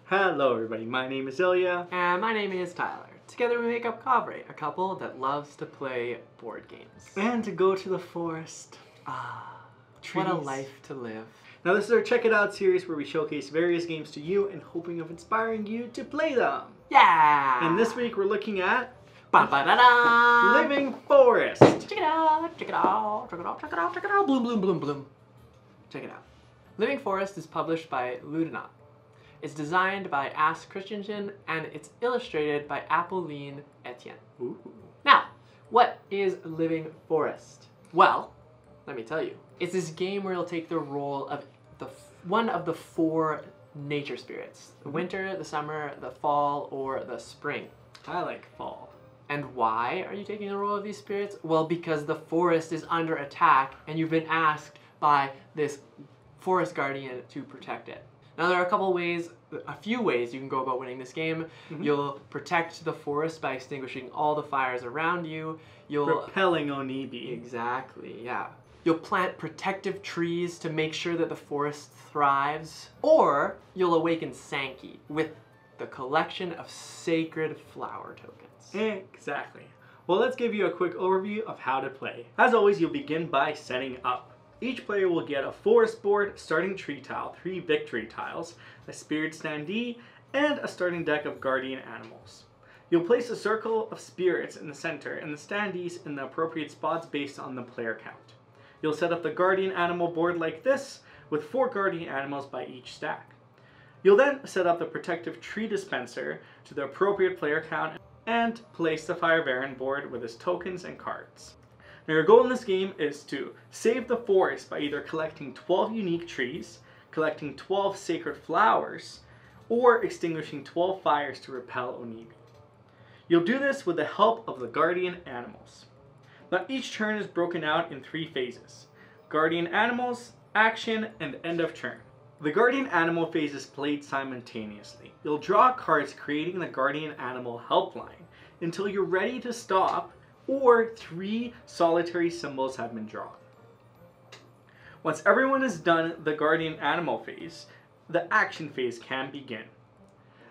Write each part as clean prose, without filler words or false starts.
Hello everybody, my name is Ilya. And my name is Tyler. Together we make up Kovray, a couple that loves to play board games. And to go to the forest. What a life to live. Now this is our Check It Out series where we showcase various games to you and hoping of inspiring you to play them. Yeah! And this week we're looking at Ba-ba-da-da! Living Forest. Check it out, check it out, check it out, check it out, check it out, bloom, bloom, bloom, bloom. Check it out. Living Forest is published by Ludonaute. It's designed by Aske Christiansen and it's illustrated by Apolline Etienne. Ooh. Now, what is Living Forest? Well, let me tell you. It's this game where you'll take the role of one of the four nature spirits. The winter, the summer, the fall, or the spring. I like fall. And why are you taking the role of these spirits? Well, because the forest is under attack and you've been asked by this forest guardian to protect it. Now there are a few ways you can go about winning this game. You'll protect the forest by extinguishing all the fires around you. You'll repelling Onibi. Exactly, yeah. You'll plant protective trees to make sure that the forest thrives. Or you'll awaken Sankey with the collection of sacred flower tokens. Exactly. Well, let's give you a quick overview of how to play. As always, you'll begin by setting up. Each player will get a forest board, starting tree tile, 3 victory tiles, a spirit standee, and a starting deck of guardian animals. You'll place a circle of spirits in the center and the standees in the appropriate spots based on the player count. You'll set up the guardian animal board like this, with 4 guardian animals by each stack. You'll then set up the protective tree dispenser to the appropriate player count and place the Fire Baron board with its tokens and cards. Now your goal in this game is to save the forest by either collecting 12 unique trees, collecting 12 sacred flowers, or extinguishing 12 fires to repel Onibi. You'll do this with the help of the guardian animals. Now each turn is broken out in 3 phases: guardian animals, action, and end of turn. The guardian animal phase is played simultaneously. You'll draw cards creating the guardian animal helpline until you're ready to stop, or 3 solitary symbols have been drawn. Once everyone has done the guardian animal phase, the action phase can begin.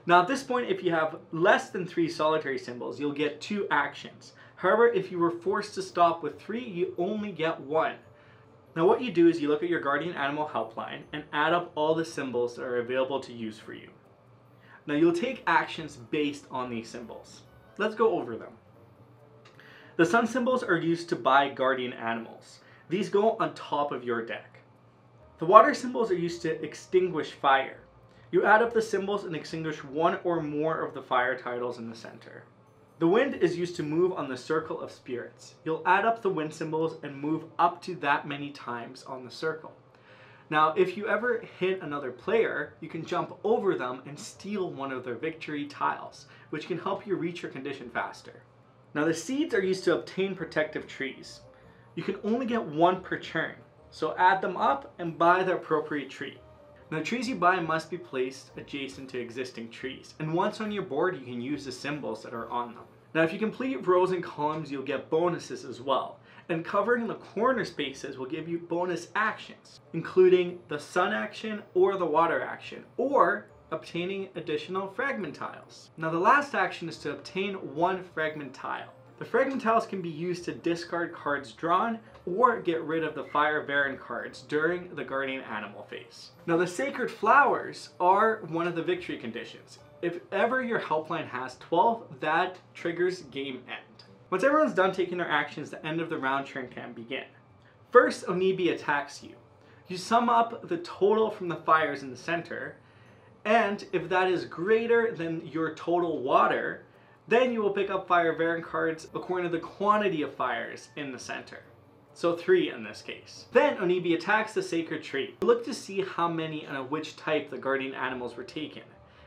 Now at this point, if you have less than 3 solitary symbols, you'll get 2 actions. However, if you were forced to stop with 3, you only get 1. Now what you do is you look at your guardian animal helpline and add up all the symbols that are available to use for you. Now you'll take actions based on these symbols. Let's go over them. The sun symbols are used to buy guardian animals. These go on top of your deck. The water symbols are used to extinguish fire. You add up the symbols and extinguish 1 or more of the fire titles in the center. The wind is used to move on the circle of spirits. You'll add up the wind symbols and move up to that many times on the circle. Now, if you ever hit another player, you can jump over them and steal one of their victory tiles, which can help you reach your condition faster. Now, the seeds are used to obtain protective trees. You can only get 1 per turn, so add them up and buy the appropriate tree. Now, the trees you buy must be placed adjacent to existing trees, and once on your board you can use the symbols that are on them. Now if you complete rows and columns, you'll get bonuses as well, and covering the corner spaces will give you bonus actions, including the sun action or the water action, or obtaining additional fragment tiles. Now the last action is to obtain 1 fragment tile. The fragment tiles can be used to discard cards drawn or get rid of the Fire Baron cards during the guardian animal phase. Now the sacred flowers are one of the victory conditions. If ever your helpline has 12, that triggers game end. Once everyone's done taking their actions, the end of the round turn can begin. First, Onibi attacks you. You sum up the total from the fires in the center, and if that is greater than your total water, then you will pick up Fire Baron cards according to the quantity of fires in the center. So 3 in this case. Then Onibi attacks the sacred tree. Look to see how many and of which type the guardian animals were taken.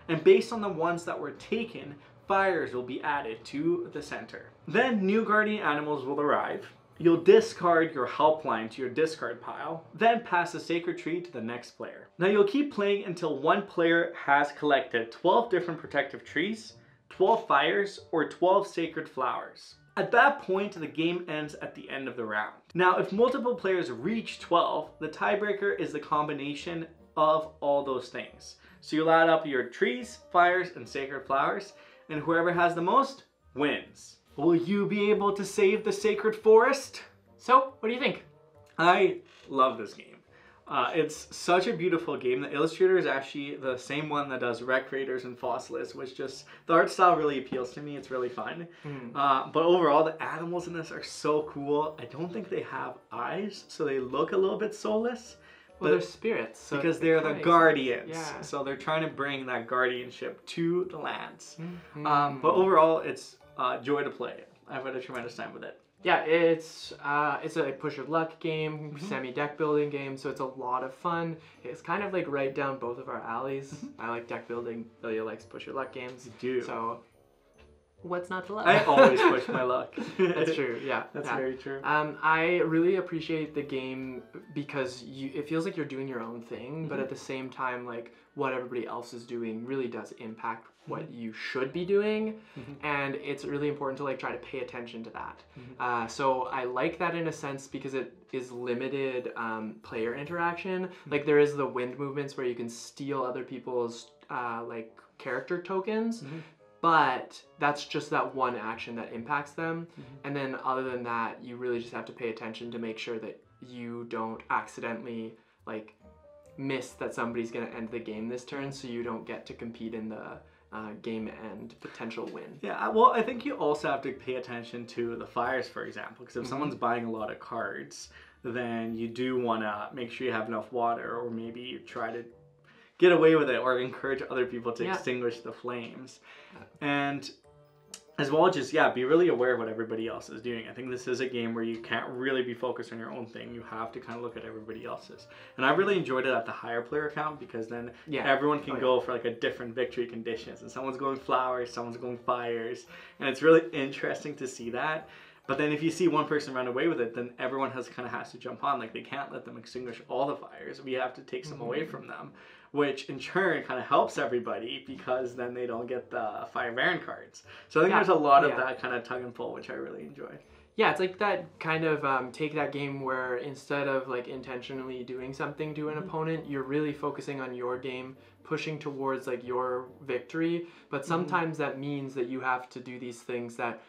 And based on the ones that were taken, fires will be added to the center. Then new guardian animals will arrive. You'll discard your helpline to your discard pile, then pass the sacred tree to the next player. Now you'll keep playing until one player has collected 12 different protective trees, 12 fires, or 12 sacred flowers. At that point, the game ends at the end of the round. Now, if multiple players reach 12, the tiebreaker is the combination of all those things. So you add up your trees, fires, and sacred flowers, and whoever has the most wins. Will you be able to save the sacred forest? So, what do you think? I love this game. It's such a beautiful game. The illustrator is actually the same one that does Wreck Raiders and Fossilis, which just, the art style really appeals to me. It's really fun. But overall, the animals in this are so cool. I don't think they have eyes, so they look a little bit soulless. Well, they're spirits. So because they're the guardians. Yeah. So they're trying to bring that guardianship to the lands. But overall, it's a joy to play. I've had a tremendous time with it. Yeah, it's a push your luck game, semi-deck building game, so it's a lot of fun. It's kind of like right down both of our alleys. I like deck building, Ilya likes push your luck games. You do. So, what's not to love? I always push my luck. That's true, yeah. That's very true. I really appreciate the game because it feels like you're doing your own thing, but at the same time, like, what everybody else is doing really does impact what you should be doing, and it's really important to like try to pay attention to that. So I like that in a sense because it is limited player interaction. Like there is the wind movements where you can steal other people's like character tokens, but that's just that one action that impacts them. And then other than that, you really just have to pay attention to make sure that you don't accidentally like miss that somebody's going to end the game this turn, so you don't get to compete in the game end potential win. Yeah, well, I think you also have to pay attention to the fires, for example, because if someone's buying a lot of cards, then you do want to make sure you have enough water, or maybe try to get away with it or encourage other people to extinguish the flames. And as well, just, be really aware of what everybody else is doing. I think this is a game where you can't really be focused on your own thing. You have to kind of look at everybody else's. And I really enjoyed it at the higher player count because then everyone can go for like a different victory conditions. And someone's going flowers, someone's going fires. And it's really interesting to see that. But then if you see one person run away with it, then everyone has to jump on. Like they can't let them extinguish all the fires. We have to take some away from them, which in turn kind of helps everybody because then they don't get the Fire Baron cards. So I think there's a lot of that kind of tug and pull, which I really enjoy. Yeah, it's like that kind of take that game where instead of like intentionally doing something to an opponent, you're really focusing on your game, pushing towards like your victory. But sometimes that means that you have to do these things that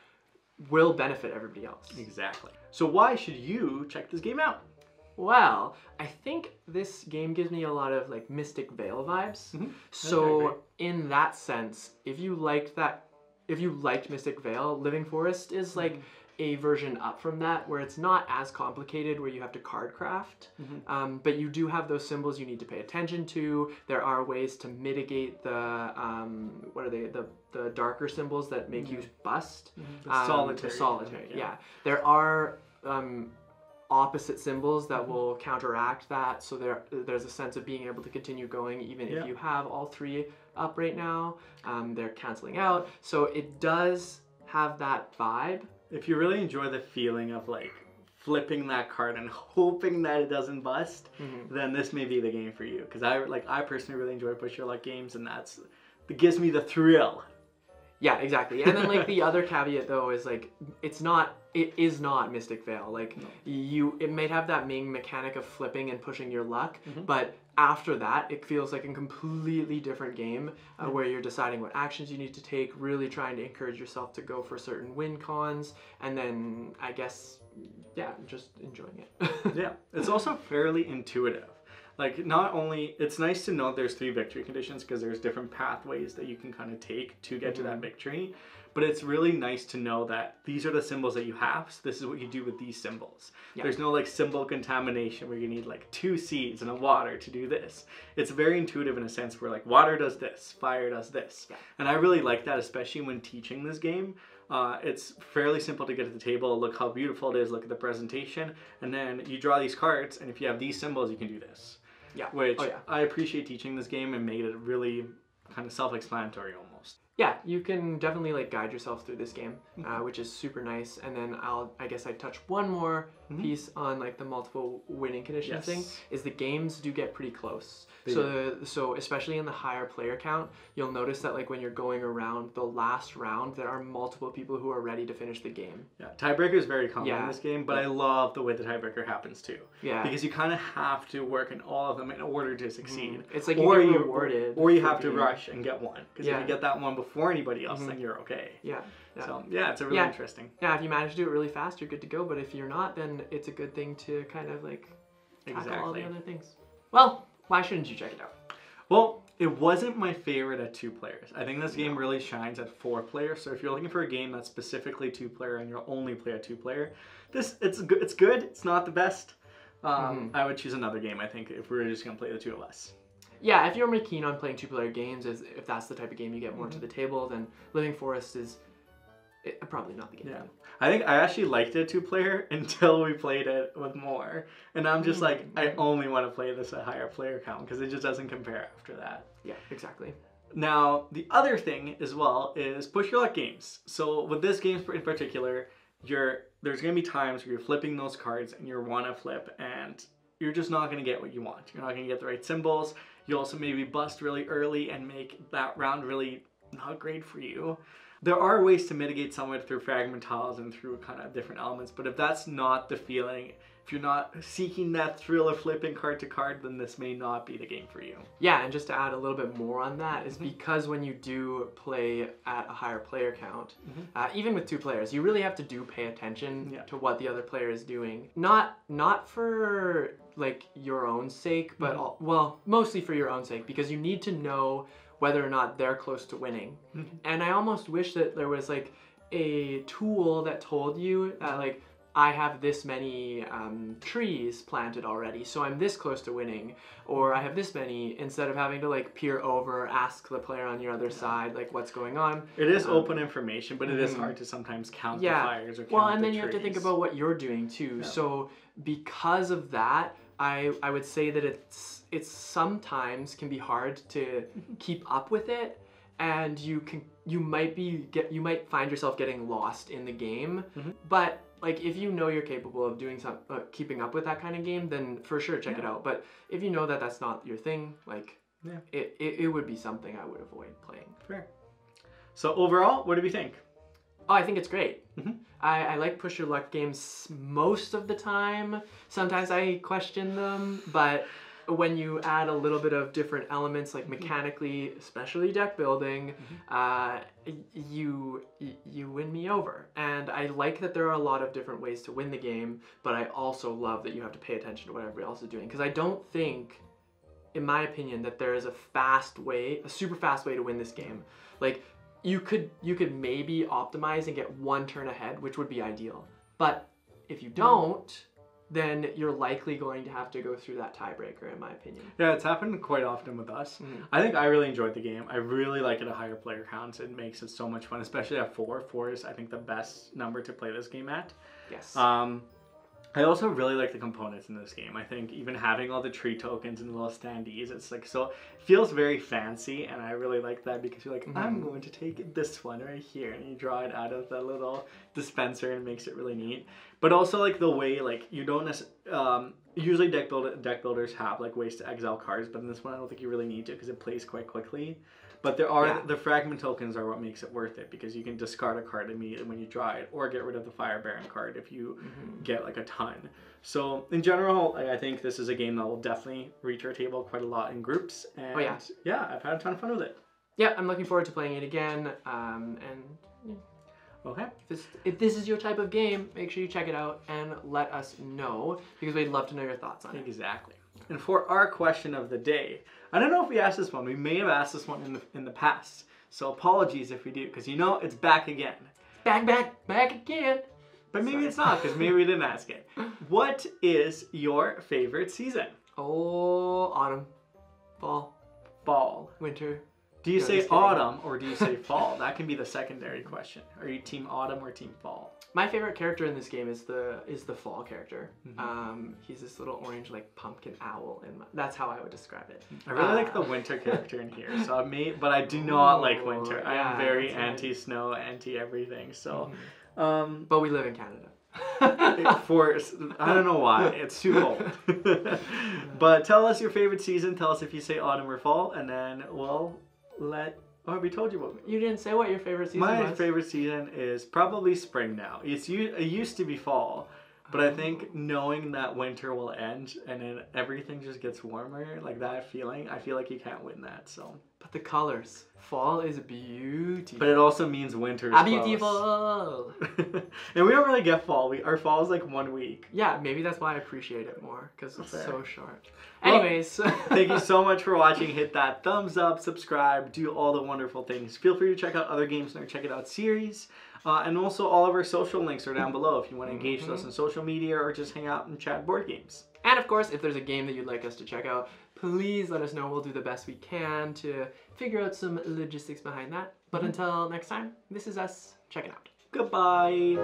will benefit everybody else. Exactly. So why should you check this game out? Well, I think this game gives me a lot of like Mystic Vale vibes. So in that sense, if you liked Mystic Vale, Living Forest is like a version up from that, where it's not as complicated, where you have to card craft, but you do have those symbols you need to pay attention to. There are ways to mitigate the what are they, the darker symbols that make you bust. The solitary. Yeah. There are opposite symbols that will counteract that, so there's a sense of being able to continue going even if you have all three up right now. They're canceling out, so it does have that vibe. If you really enjoy the feeling of like flipping that card and hoping that it doesn't bust, then this may be the game for you. Because I personally really enjoy push your luck games, and that gives me the thrill. Yeah, exactly. And then like the other caveat though is like it is not Mystic Vale. Like it might have that main mechanic of flipping and pushing your luck, but after that it feels like a completely different game where you're deciding what actions you need to take, really trying to encourage yourself to go for certain win cons, and then I guess just enjoying it. It's also fairly intuitive. Like, not only, it's nice to know there's 3 victory conditions because there's different pathways that you can kind of take to get to that victory, but it's really nice to know that these are the symbols that you have, so this is what you do with these symbols. There's no like symbol contamination where you need like 2 seeds and a water to do this. It's very intuitive in a sense where like water does this, fire does this. And I really like that, especially when teaching this game. It's fairly simple to get to the table, look how beautiful it is, look at the presentation, and then you draw these cards, and if you have these symbols, you can do this. Which I appreciate teaching this game and made it really kind of self-explanatory almost. Yeah, you can definitely like guide yourself through this game, which is super nice. And then I guess I touch one more piece on like the multiple winning conditions thing, is the games do get pretty close. So especially in the higher player count, you'll notice that like when you're going around the last round, there are multiple people who are ready to finish the game. Yeah, tiebreaker is very common in this game, but I love the way the tiebreaker happens too. Yeah. Because you kind of have to work in all of them in order to succeed. It's like you get rewarded. Or you have to rush and get one. Because if you get that one before anybody else, then you're okay. Yeah. So yeah, it's a really interesting. Yeah, if you manage to do it really fast, you're good to go. But if you're not, then it's a good thing to kind of like tackle all the other things. Well, why shouldn't you check it out? Well, it wasn't my favorite at 2 players. I think this game really shines at 4 players. So if you're looking for a game that's specifically 2 player and you'll only play at 2 player, it's good. It's good. It's not the best. I would choose another game, I think, if we were just gonna play the 2 of us. Yeah, if you're more keen on playing 2-player games, if that's the type of game you get more to the table, then Living Forest is probably not the game. Yeah, I think I actually liked it 2-player until we played it with more, and I'm just like, I only want to play this at higher player count because it just doesn't compare after that. Yeah, exactly. Now, the other thing as well is push your luck games. So with this game in particular, there's going to be times where you're flipping those cards and you want to flip and you're just not going to get what you want. You're not going to get the right symbols. You also maybe bust really early and make that round really not great for you. There are ways to mitigate some of it through fragment tiles and through kind of different elements, but if that's not the feeling, if you're not seeking that thrill of flipping card to card, then this may not be the game for you. Yeah, and just to add a little bit more on that is because when you do play at a higher player count, even with 2 players, you really have to pay attention to what the other player is doing. Not for like your own sake, but well, mostly for your own sake, because you need to know whether or not they're close to winning. And I almost wish that there was like a tool that told you that like, I have this many trees planted already, so I'm this close to winning, or I have this many, instead of having to like peer over, ask the player on your other side like what's going on. It is open information, but it is hard to sometimes count the fires or count and then the you have to think about what you're doing too. So because of that, I would say that it's sometimes can be hard to keep up with it, and you might find yourself getting lost in the game. But like if you know you're capable of doing keeping up with that kind of game, then for sure check it out. But if you know that that's not your thing, like it would be something I would avoid playing. Fair. So overall, what do we think? Oh, I think it's great. I like push your luck games most of the time. Sometimes I question them, but when you add a little bit of different elements, like mechanically, especially deck building, you win me over. And I like that there are a lot of different ways to win the game, but I also love that you have to pay attention to what everybody else is doing, because I don't think, in my opinion, that there is a super fast way to win this game. Like, you could maybe optimize and get 1 turn ahead, which would be ideal. But if you don't, then you're likely going to have to go through that tiebreaker, in my opinion. Yeah, it's happened quite often with us. I think I really enjoyed the game. I really like it at higher player counts. It makes it so much fun, especially at 4. 4 is, I think, the best number to play this game at. Yes. I also really like the components in this game. I think even having all the tree tokens and the little standees, it's like, so it feels very fancy, and I really like that because you're like, I'm going to take this one right here, and you draw it out of the little dispenser and it makes it really neat. But also like the way, like, you don't necessarily, usually deck builders have like ways to exile cards, but in this one I don't think you really need to because it plays quite quickly. But there are, the fragment tokens are what makes it worth it, because you can discard a card immediately when you draw it, or get rid of the Fire Baron card if you get like a ton. So in general, I think this is a game that will definitely reach our table quite a lot in groups. And yeah, I've had a ton of fun with it. Yeah, I'm looking forward to playing it again. Okay. If this is your type of game, make sure you check it out and let us know, because we'd love to know your thoughts on it. Exactly. And for our question of the day, I don't know if we asked this one. We may have asked this one in the past. So apologies if we do, because you know it's back again. Back again. But maybe it's not, because maybe we didn't ask it. What is your favorite season? Oh, autumn, fall, Fall. winter. Do you No, say just kidding. autumn or do you say fall? That can be the secondary question. Are you team autumn or team fall? My favorite character in this game is the fall character. He's this little orange like pumpkin owl, and that's how I would describe it. I really like the winter character in here, so but I do not like winter. I am very that's right. anti-snow, anti-everything. So, But we live in Canada. I don't know why, it's too cold. But tell us your favorite season. Tell us if you say autumn or fall, and then we'll Oh, we told you what. You didn't say what your favorite season was. My favorite season is probably spring now. It used to be fall, but I think knowing that winter will end and then everything just gets warmer, like that feeling, I feel like you can't win that. So. But the colors, fall is beautiful. But it also means winter is beautiful. And we don't really get fall. Our fall is like 1 week. Yeah, maybe that's why I appreciate it more, because it's so short. Well, anyways. Thank you so much for watching. Hit that thumbs up, subscribe, do all the wonderful things. Feel free to check out other games in our Check It Out series. And also all of our social links are down below if you want to engage with us on social media or just hang out and chat board games. And of course, if there's a game that you'd like us to check out, please let us know. We'll do the best we can to figure out some logistics behind that. But until next time, this is us checking out. Goodbye.